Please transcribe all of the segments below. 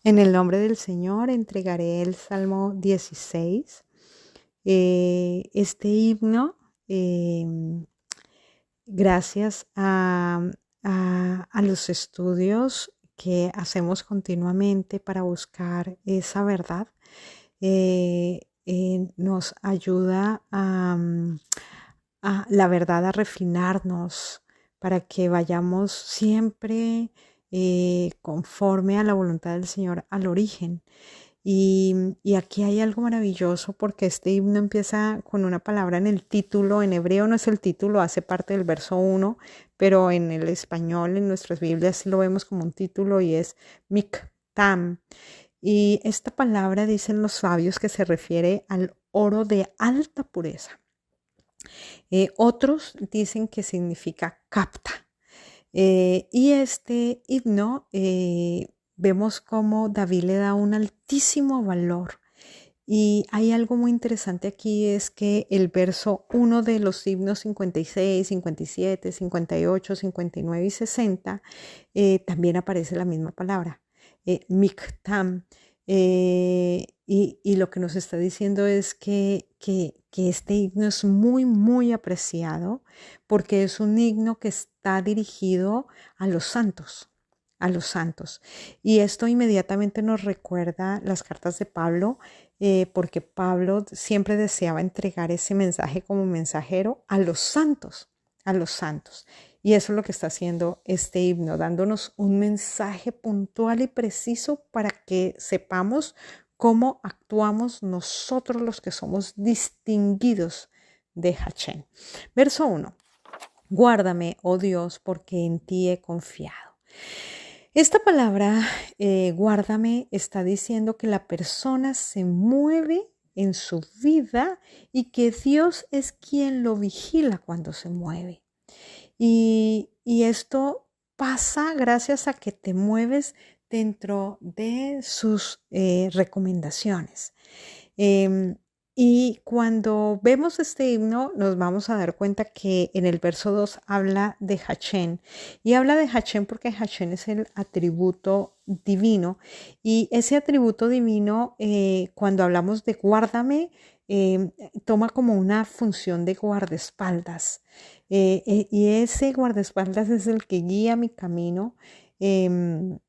En el nombre del Señor entregaré el Salmo 16. Este himno, gracias a los estudios que hacemos continuamente para buscar esa verdad, nos ayuda a la verdad a refinarnos para que vayamos siempre conforme a la voluntad del Señor al origen. Y aquí hay algo maravilloso porque este himno empieza con una palabra en el título. En hebreo no es el título, hace parte del verso 1, pero en el español, en nuestras Biblias, sí lo vemos como un título y es Miktam. Y esta palabra dicen los sabios que se refiere al oro de alta pureza. Otros dicen que significa capta. Y este himno vemos cómo David le da un altísimo valor. Y hay algo muy interesante aquí, es que el verso 1 de los himnos 56, 57, 58, 59 y 60 también aparece la misma palabra, miktam. Y lo que nos está diciendo es que este himno es muy, muy apreciado porque es un himno que está dirigido a los santos, a los santos. Y esto inmediatamente nos recuerda las cartas de Pablo, porque Pablo siempre deseaba entregar ese mensaje como mensajero a los santos, a los santos. Y eso es lo que está haciendo este himno, dándonos un mensaje puntual y preciso para que sepamos cómo actuamos nosotros los que somos distinguidos de Hachén. Verso 1. Guárdame, oh Dios, porque en ti he confiado. Esta palabra, guárdame, está diciendo que la persona se mueve en su vida y que Dios es quien lo vigila cuando se mueve. Y esto pasa gracias a que te mueves dentro de sus recomendaciones. Eh, y cuando vemos este himno, nos vamos a dar cuenta que en el verso 2 habla de Hachén. Y habla de Hachén porque Hachén es el atributo divino. Y ese atributo divino, cuando hablamos de guárdame, eh, toma como una función de guardaespaldas. Y ese guardaespaldas es el que guía mi camino. em,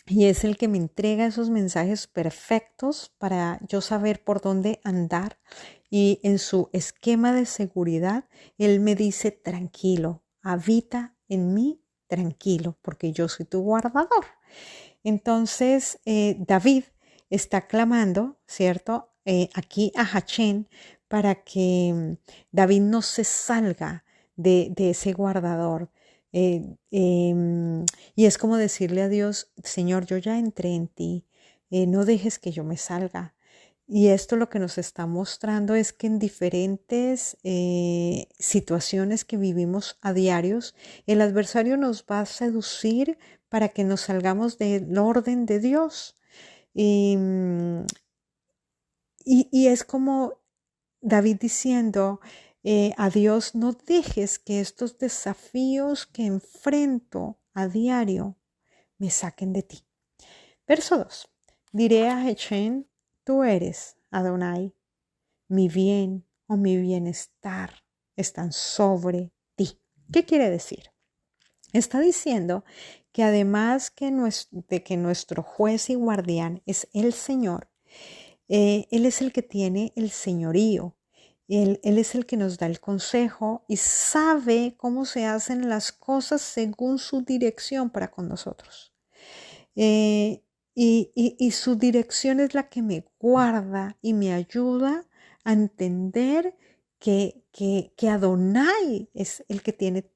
y es el que me entrega esos mensajes perfectos para yo saber por dónde andar. Y en su esquema de seguridad, Él me dice, tranquilo, habita en mí tranquilo, porque yo soy tu guardador. Entonces, David está clamando, ¿cierto? Aquí a Hachén para que David no se salga de ese guardador. Eh, y es como decirle a Dios, Señor, yo ya entré en ti, no dejes que yo me salga. Y esto lo que nos está mostrando es que en diferentes situaciones que vivimos a diarios, el adversario nos va a seducir para que nos salgamos del orden de Dios. Y, y es como David diciendo a Dios, no dejes que estos desafíos que enfrento a diario me saquen de ti. Verso 2. Diré a Hechén, tú eres Adonai, mi bien o mi bienestar están sobre ti. ¿Qué quiere decir? Está diciendo que además de que nuestro juez y guardián es el Señor, Él es el que tiene el señorío. Él es el que nos da el consejo y sabe cómo se hacen las cosas según su dirección para con nosotros. Y su dirección es la que me guarda y me ayuda a entender que Adonai es el que tiene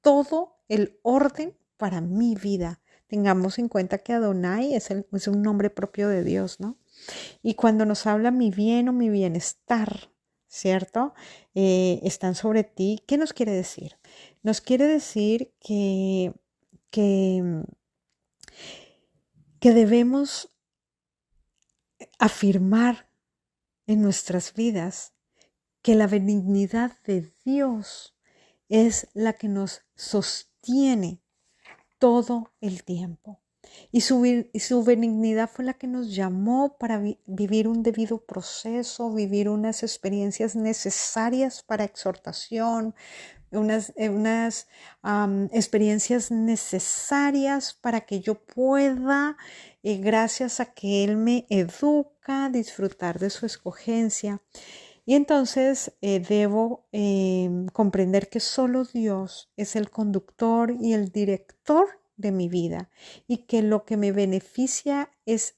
todo el orden para mi vida. Tengamos en cuenta que Adonai es un nombre propio de Dios, ¿no? Y cuando nos habla mi bien o mi bienestar, ¿cierto? Están sobre ti. ¿Qué nos quiere decir? Nos quiere decir que, que debemos afirmar en nuestras vidas que la benignidad de Dios es la que nos sostiene todo el tiempo. Y su benignidad fue la que nos llamó para vivir un debido proceso, vivir unas experiencias necesarias para exhortación, unas experiencias necesarias para que yo pueda, gracias a que Él me educa, disfrutar de su escogencia. Y entonces debo comprender que solo Dios es el conductor y el director de mi vida y que lo que me beneficia es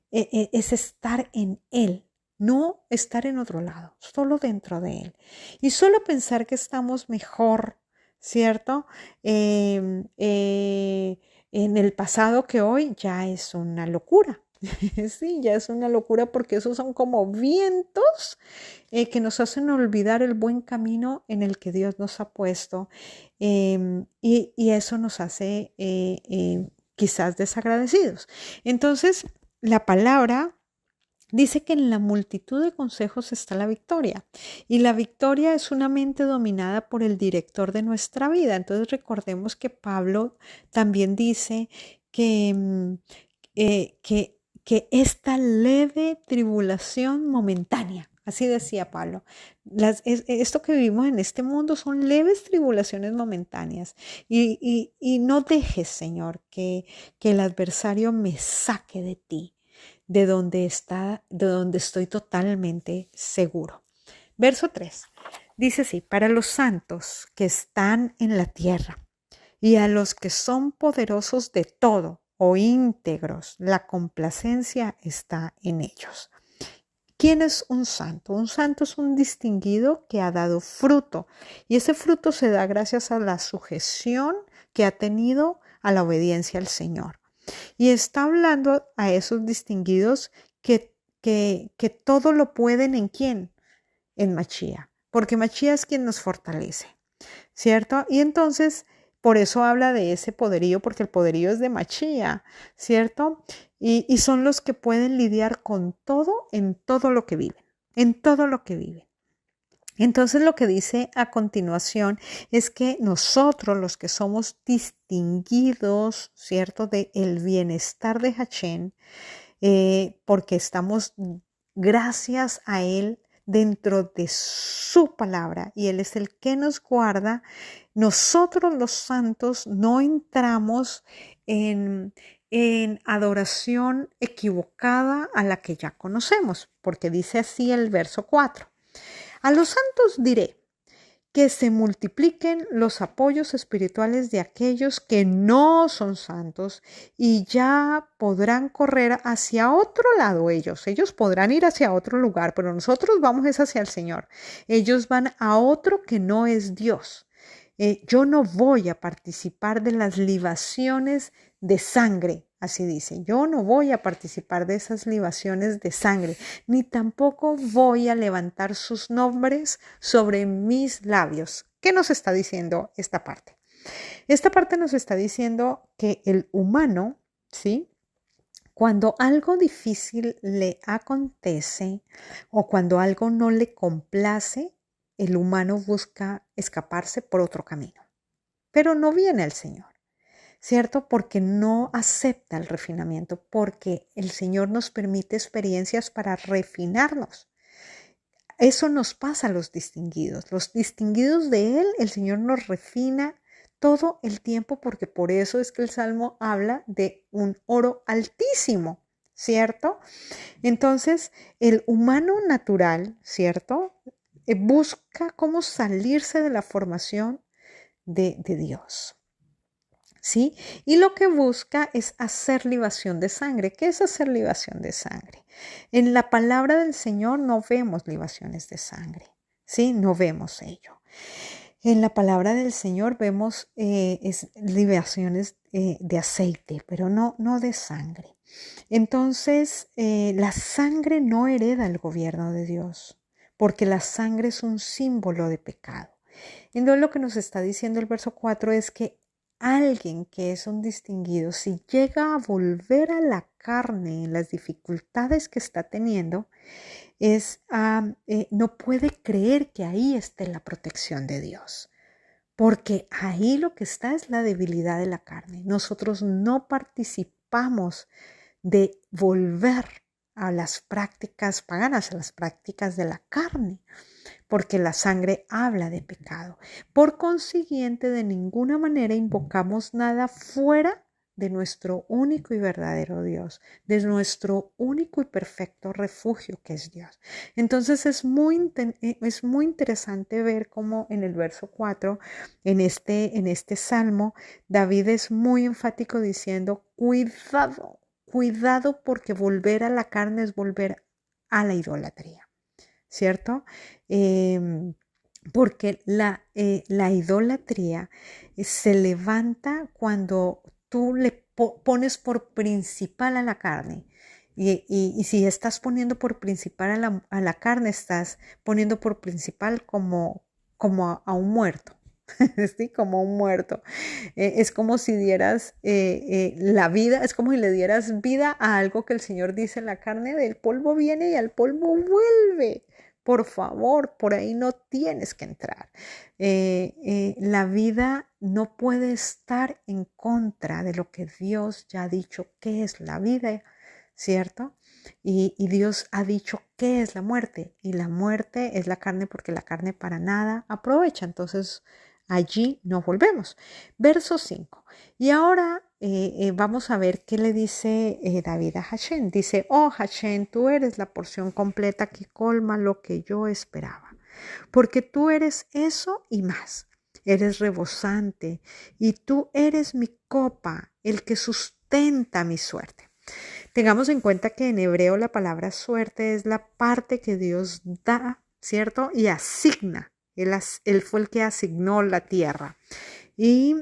estar en Él, no estar en otro lado, solo dentro de Él. Y solo pensar que estamos mejor, ¿cierto? En el pasado que hoy ya es una locura. Sí, ya es una locura porque esos son como vientos que nos hacen olvidar el buen camino en el que Dios nos ha puesto y eso nos hace quizás desagradecidos. Entonces, la palabra dice que en la multitud de consejos está la victoria y la victoria es una mente dominada por el director de nuestra vida. Entonces recordemos que Pablo también dice que, eh, que que esta leve tribulación momentánea, así decía Pablo, esto que vivimos en este mundo son leves tribulaciones momentáneas y no dejes, Señor, que el adversario me saque de ti, de donde estoy totalmente seguro. Verso 3 dice así, para los santos que están en la tierra y a los que son poderosos de todo o íntegros, la complacencia está en ellos. ¿Quién es un santo? Un santo es un distinguido que ha dado fruto y ese fruto se da gracias a la sujeción que ha tenido a la obediencia al Señor. Y está hablando a esos distinguidos que todo lo pueden ¿en quién? En Mashiach, porque Mashiach es quien nos fortalece, ¿cierto? Y entonces por eso habla de ese poderío, porque el poderío es de Mashiach, ¿cierto? Y son los que pueden lidiar con todo en todo lo que viven, en todo lo que viven. Entonces lo que dice a continuación es que nosotros los que somos distinguidos, ¿cierto? De el bienestar de Hashem, porque estamos gracias a Él dentro de su palabra y Él es el que nos guarda. Nosotros los santos no entramos en adoración equivocada a la que ya conocemos, porque dice así el verso 4. A los santos diré que se multipliquen los apoyos espirituales de aquellos que no son santos y ya podrán correr hacia otro lado ellos. Ellos podrán ir hacia otro lugar, pero nosotros vamos es hacia el Señor. Ellos van a otro que no es Dios. Yo no voy a participar de las libaciones de sangre, así dice. Yo no voy a participar de esas libaciones de sangre, ni tampoco voy a levantar sus nombres sobre mis labios. ¿Qué nos está diciendo esta parte? Esta parte nos está diciendo que el humano, ¿sí? Cuando algo difícil le acontece o cuando algo no le complace, el humano busca escaparse por otro camino, pero no viene al Señor, ¿cierto? Porque no acepta el refinamiento, porque el Señor nos permite experiencias para refinarnos. Eso nos pasa a los distinguidos. Los distinguidos de Él, el Señor nos refina todo el tiempo, porque por eso es que el Salmo habla de un oro altísimo, ¿cierto? Entonces, el humano natural, ¿cierto? Busca cómo salirse de la formación de Dios, ¿sí? Y lo que busca es hacer libación de sangre. ¿Qué es hacer libación de sangre? En la palabra del Señor no vemos libaciones de sangre, ¿sí? No vemos ello. En la palabra del Señor vemos libaciones de aceite, pero no de sangre. Entonces, la sangre no hereda el gobierno de Dios, porque la sangre es un símbolo de pecado. Entonces, lo que nos está diciendo el verso 4 es que alguien que es un distinguido, si llega a volver a la carne en las dificultades que está teniendo, no puede creer que ahí esté la protección de Dios, porque ahí lo que está es la debilidad de la carne. Nosotros no participamos ocupamos de volver a las prácticas paganas, a las prácticas de la carne, porque la sangre habla de pecado. Por consiguiente, de ninguna manera invocamos nada fuera de nuestro único y verdadero Dios, de nuestro único y perfecto refugio que es Dios. Entonces es muy interesante ver cómo en el verso 4, en este salmo, David es muy enfático diciendo, cuidado porque volver a la carne es volver a la idolatría, ¿cierto? Porque la idolatría se levanta cuando tú le pones por principal a la carne. Y si estás poniendo por principal a la carne, estás poniendo por principal como a un muerto. ¿Sí? Como un muerto. Es como si dieras la vida, es como si le dieras vida a algo que el Señor dice, la carne del polvo viene y al polvo vuelve. Por favor, por ahí no tienes que entrar. La vida no puede estar en contra de lo que Dios ya ha dicho que es la vida, ¿cierto? Y Dios ha dicho qué es la muerte. Y la muerte es la carne porque la carne para nada aprovecha. Entonces, allí nos volvemos. Verso 5. Y ahora vamos a ver qué le dice David a Hashem. Dice, oh Hashem, tú eres la porción completa que colma lo que yo esperaba. Porque tú eres eso y más. Eres rebosante y tú eres mi copa, el que sustenta mi suerte. Tengamos en cuenta que en hebreo la palabra suerte es la parte que Dios da, ¿cierto? Y asigna. Él fue el que asignó la tierra. Y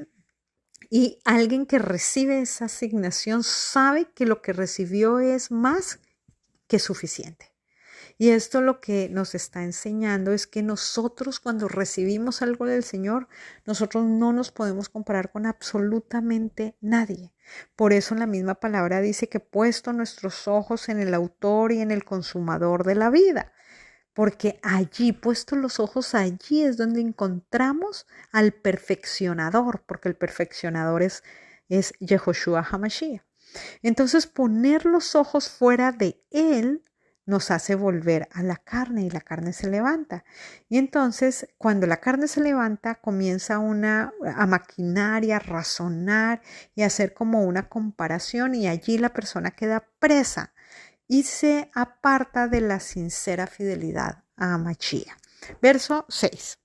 alguien que recibe esa asignación sabe que lo que recibió es más que suficiente. Y esto lo que nos está enseñando es que nosotros cuando recibimos algo del Señor, nosotros no nos podemos comparar con absolutamente nadie. Por eso la misma palabra dice que puesto nuestros ojos en el autor y en el consumador de la vida. Porque allí, puestos los ojos allí es donde encontramos al perfeccionador, porque el perfeccionador es Yehoshua HaMashiach. Entonces poner los ojos fuera de él nos hace volver a la carne y la carne se levanta. Y entonces cuando la carne se levanta comienza a maquinar y a razonar y a hacer como una comparación y allí la persona queda presa y se aparta de la sincera fidelidad a Mashiach. Verso 6.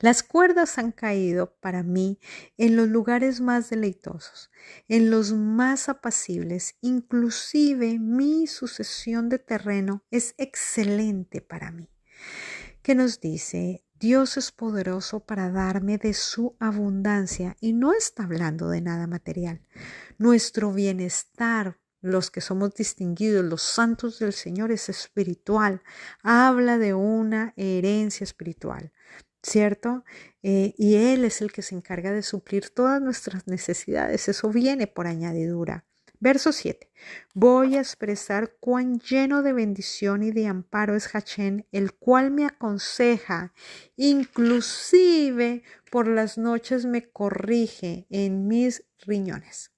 Las cuerdas han caído para mí en los lugares más deleitosos, en los más apacibles, inclusive mi sucesión de terreno es excelente para mí. ¿Qué nos dice? Dios es poderoso para darme de su abundancia y no está hablando de nada material. Nuestro bienestar, los que somos distinguidos, los santos del Señor, es espiritual. Habla de una herencia espiritual, ¿cierto? Y Él es el que se encarga de suplir todas nuestras necesidades. Eso viene por añadidura. Verso 7. Voy a expresar cuán lleno de bendición y de amparo es Hashem, el cual me aconseja, inclusive por las noches me corrige en mis riñones.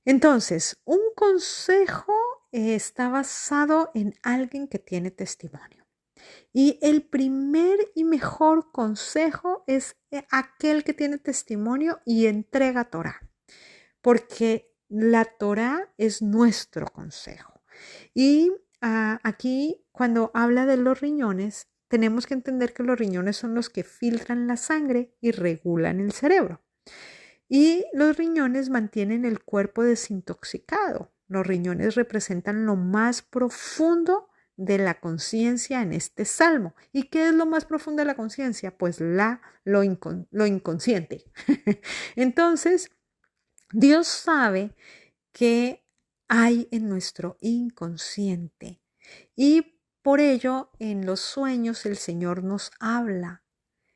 Entonces, un consejo está basado en alguien que tiene testimonio. Y el primer y mejor consejo es aquel que tiene testimonio y entrega Torah, porque la Torah es nuestro consejo. Y aquí, cuando habla de los riñones, tenemos que entender que los riñones son los que filtran la sangre y regulan el cerebro. Y los riñones mantienen el cuerpo desintoxicado. Los riñones representan lo más profundo de la conciencia en este salmo. ¿Y qué es lo más profundo de la conciencia? Pues lo inconsciente. Entonces, Dios sabe qué hay en nuestro inconsciente y por ello en los sueños el Señor nos habla.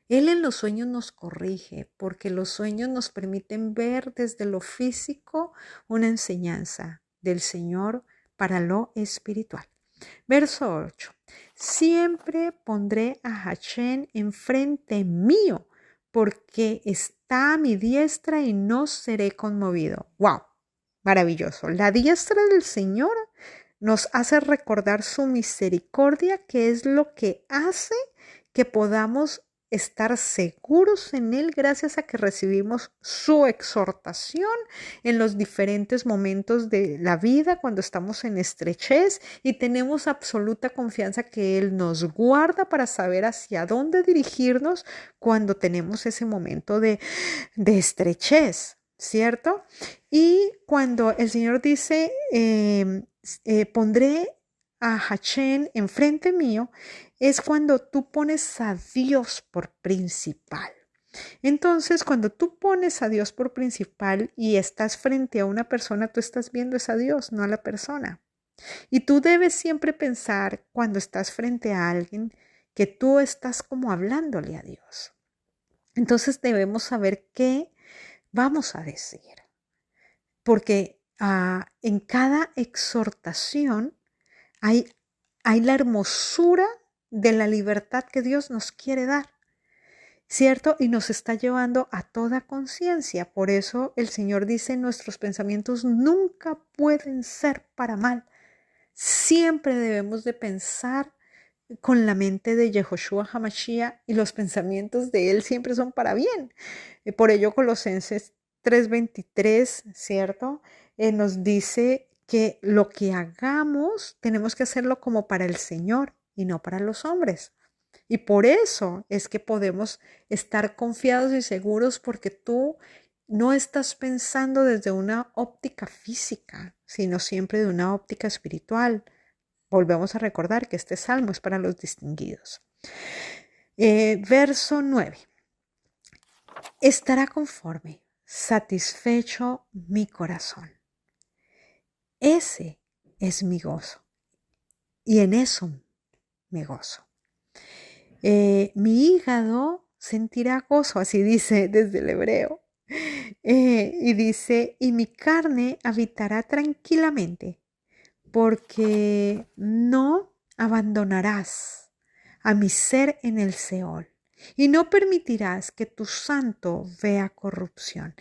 Él en los sueños nos corrige porque los sueños nos permiten ver desde lo físico una enseñanza del Señor para lo espiritual. Verso 8. Siempre pondré a Hashem enfrente mío porque está a mi diestra y no seré conmovido. ¡Wow! maravilloso. La diestra del Señor nos hace recordar su misericordia, que es lo que hace que podamos estar seguros en Él gracias a que recibimos su exhortación en los diferentes momentos de la vida, cuando estamos en estrechez, y tenemos absoluta confianza que Él nos guarda para saber hacia dónde dirigirnos cuando tenemos ese momento de estrechez, ¿cierto? Y cuando el Señor dice, pondré a Hachén enfrente mío, es cuando tú pones a Dios por principal. Entonces, cuando tú pones a Dios por principal y estás frente a una persona, tú estás viendo es a Dios, no a la persona. Y tú debes siempre pensar cuando estás frente a alguien que tú estás como hablándole a Dios. Entonces debemos saber qué vamos a decir, porque en cada exhortación hay la hermosura de la libertad que Dios nos quiere dar, ¿cierto? Y nos está llevando a toda conciencia. Por eso el Señor dice, nuestros pensamientos nunca pueden ser para mal. Siempre debemos de pensar con la mente de Yehoshua HaMashiach, y los pensamientos de Él siempre son para bien. Por ello Colosenses 3:23, ¿cierto? Nos dice que lo que hagamos tenemos que hacerlo como para el Señor y no para los hombres. Y por eso es que podemos estar confiados y seguros, porque tú no estás pensando desde una óptica física, sino siempre de una óptica espiritual. Volvemos a recordar que este salmo es para los distinguidos. Verso 9. Estará conforme, satisfecho mi corazón. Ese es mi gozo, y en eso me gozo. Mi hígado sentirá gozo, así dice desde el hebreo. Y dice, y mi carne habitará tranquilamente, porque no abandonarás a mi ser en el Seol, y no permitirás que tu santo vea corrupción.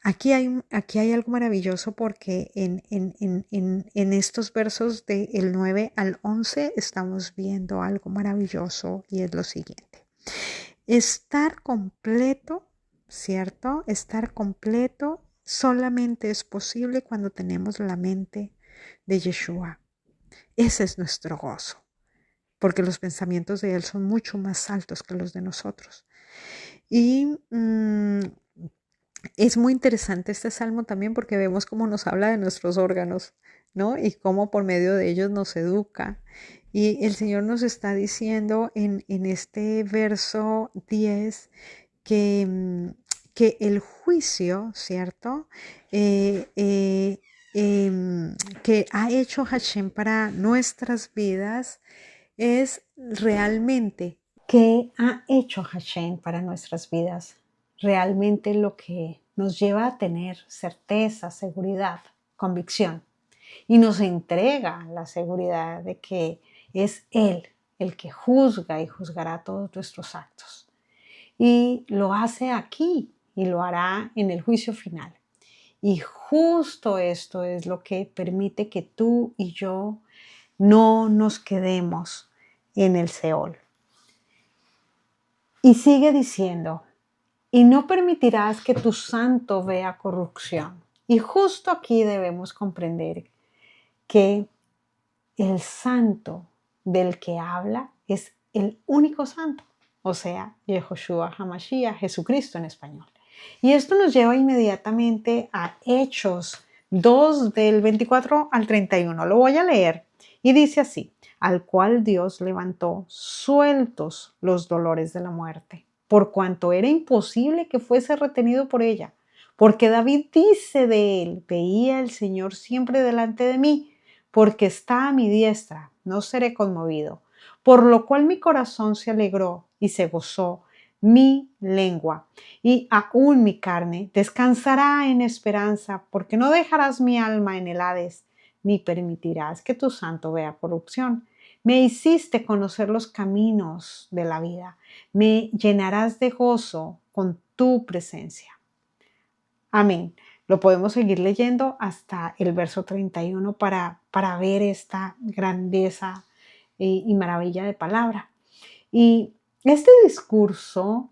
Aquí hay algo maravilloso, porque en estos versos del 9 al 11 estamos viendo algo maravilloso, y es lo siguiente. Estar completo, ¿cierto? Estar completo solamente es posible cuando tenemos la mente de Yeshua. Ese es nuestro gozo, porque los pensamientos de Él son mucho más altos que los de nosotros. Y es muy interesante este salmo también, porque vemos cómo nos habla de nuestros órganos, ¿no? Y cómo por medio de ellos nos educa. Y el Señor nos está diciendo en este verso 10 que el juicio, ¿cierto? Que ha hecho Hashem para nuestras vidas es realmente, ¿qué ha hecho Hashem para nuestras vidas? Realmente lo que nos lleva a tener certeza, seguridad, convicción, y nos entrega la seguridad de que es Él el que juzga y juzgará todos nuestros actos. Y lo hace aquí y lo hará en el juicio final. Y justo esto es lo que permite que tú y yo no nos quedemos en el Seol. Y sigue diciendo, y no permitirás que tu santo vea corrupción. Y justo aquí debemos comprender que el santo del que habla es el único santo, o sea, Yehoshua HaMashiach, Jesucristo en español. Y esto nos lleva inmediatamente a Hechos 2 del 24 al 31. Lo voy a leer y dice así: al cual Dios levantó sueltos los dolores de la muerte, por cuanto era imposible que fuese retenido por ella. Porque David dice de él, veía el Señor siempre delante de mí, porque está a mi diestra, no seré conmovido. Por lo cual mi corazón se alegró y se gozó mi lengua, y aún mi carne descansará en esperanza, porque no dejarás mi alma en el Hades, ni permitirás que tu santo vea corrupción. Me hiciste conocer los caminos de la vida, me llenarás de gozo con tu presencia. Amén. Lo podemos seguir leyendo hasta el verso 31 para ver esta grandeza y maravilla de palabra. Y este discurso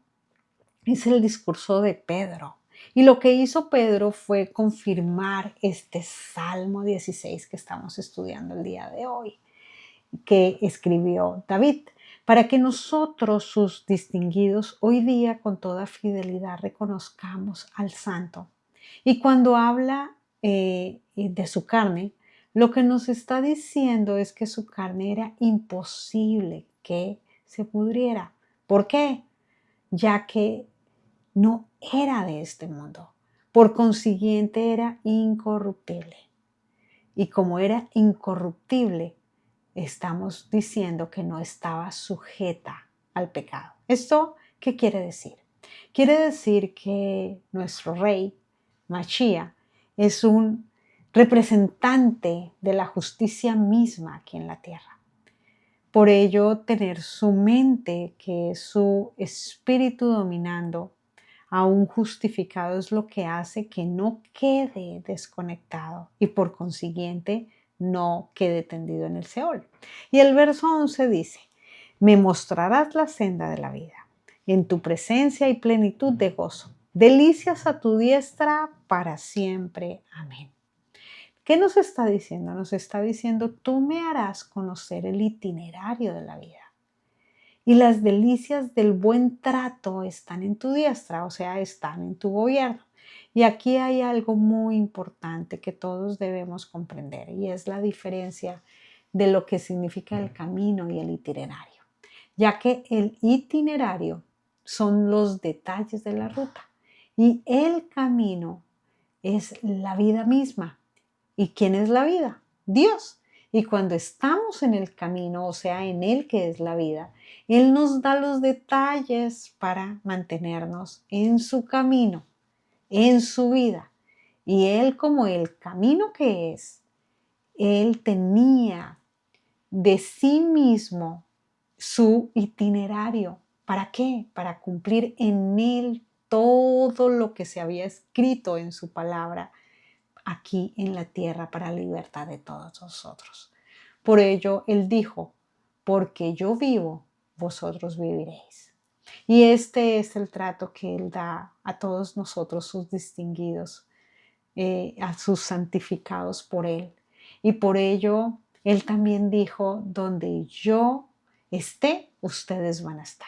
es el discurso de Pedro. Y lo que hizo Pedro fue confirmar este Salmo 16 que estamos estudiando el día de hoy, que escribió David, para que nosotros, sus distinguidos, hoy día con toda fidelidad reconozcamos al Santo. Y cuando habla de su carne, lo que nos está diciendo es que su carne era imposible que se pudriera. ¿Por qué? Ya que no era de este mundo. Por consiguiente, era incorruptible. Y como era incorruptible, estamos diciendo que no estaba sujeta al pecado. ¿Esto qué quiere decir? Quiere decir que nuestro rey, Mashiach, es un representante de la justicia misma aquí en la tierra. Por ello, tener su mente, que es su espíritu dominando, aún justificado, es lo que hace que no quede desconectado y por consiguiente no quede tendido en el Seol. Y el verso 11 dice, me mostrarás la senda de la vida, en tu presencia y plenitud de gozo, delicias a tu diestra para siempre. Amén. ¿Qué nos está diciendo? Nos está diciendo, tú me harás conocer el itinerario de la vida. Y las delicias del buen trato están en tu diestra, o sea, están en tu gobierno. Y aquí hay algo muy importante que todos debemos comprender, y es la diferencia de lo que significa el camino y el itinerario. Ya que el itinerario son los detalles de la ruta y el camino es la vida misma. ¿Y quién es la vida? Dios. Y cuando estamos en el camino, o sea, en Él que es la vida, Él nos da los detalles para mantenernos en su camino, en su vida. Y Él, como el camino que es, Él tenía de sí mismo su itinerario. ¿Para qué? Para cumplir en Él todo lo que se había escrito en su palabra aquí en la tierra para la libertad de todos nosotros. Por ello, Él dijo, porque yo vivo, vosotros viviréis. Y este es el trato que Él da a todos nosotros, sus distinguidos, a sus santificados por Él. Y por ello, Él también dijo, donde yo esté, ustedes van a estar.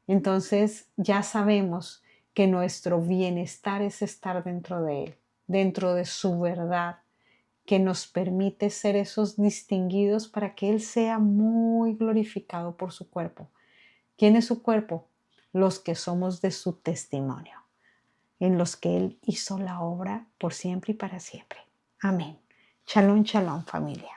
Entonces, ya sabemos que nuestro bienestar es estar dentro de Él, dentro de su verdad, que nos permite ser esos distinguidos para que Él sea muy glorificado por su cuerpo. ¿Quién es su cuerpo? Los que somos de su testimonio, en los que Él hizo la obra por siempre y para siempre. Amén. Shalom, shalom, familia.